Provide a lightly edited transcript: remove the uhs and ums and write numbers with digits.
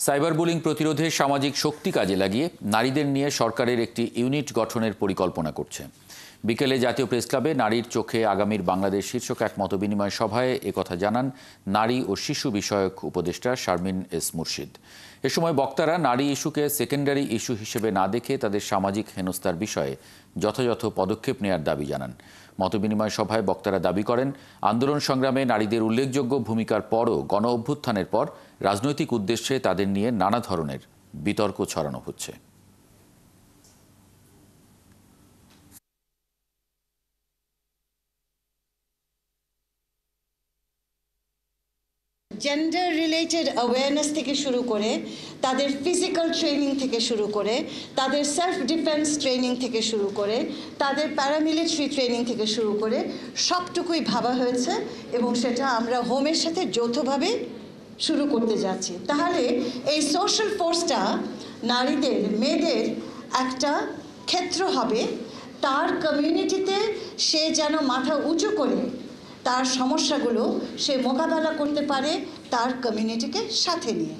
Cyber bullying প্রতিরোধে সামাজিক শক্তি কাজে লাগিয়ে নারীদের নিয়ে সরকারের একটি ইউনিট গঠনের পরিকল্পনা করছে। বিকেলে জাতীয় প্রেস ক্লাবে নারীর চোখে আগামীর বাংলাদেশ শীর্ষক এক মতবিনিময় সভায় একথা জানান নারী ও শিশু বিষয়ক উপদেষ্টা শারমিন এস মুর্শিদ। এ সময় বক্তারা নারী ইস্যুকে সেকেন্ডারি ইস্যু হিসেবে না দেখে তাদের সামাজিক হেনস্থার বিষয়ে যথাযথ পদক্ষেপ নেওয়ার দাবি জানান। মতবিনিময় সভায় বক্তারা দাবি করেন, আন্দোলন সংগ্রামে নারীদের উল্লেখযোগ্য ভূমিকার পরও গণ অভ্যুত্থানের পর রাজনৈতিক উদ্দেশ্যে তাদের নিয়ে নানা ধরনের বিতর্ক ছড়ানো হচ্ছে। জেন্ডার রিলেটেড অ্যাওয়ারনেস থেকে শুরু করে তাদের ফিজিক্যাল ট্রেনিং থেকে শুরু করে তাদের সেলফ ডিফেন্স ট্রেনিং থেকে শুরু করে তাদের প্যারামিলিটারি ট্রেনিং থেকে শুরু করে সবটুকুই ভাবা হয়েছে এবং সেটা আমরা হোমের সাথে যৌথভাবে শুরু করতে যাচ্ছি। তাহলে এই সোশ্যাল ফোর্সটা নারীদের মেয়েদের একটা ক্ষেত্র হবে, তার কমিউনিটিতে সে যেন মাথা উঁচু করে তার সমস্যাগুলো সে মোকাবেলা করতে পারে তার কমিউনিটিকে সাথে নিয়ে।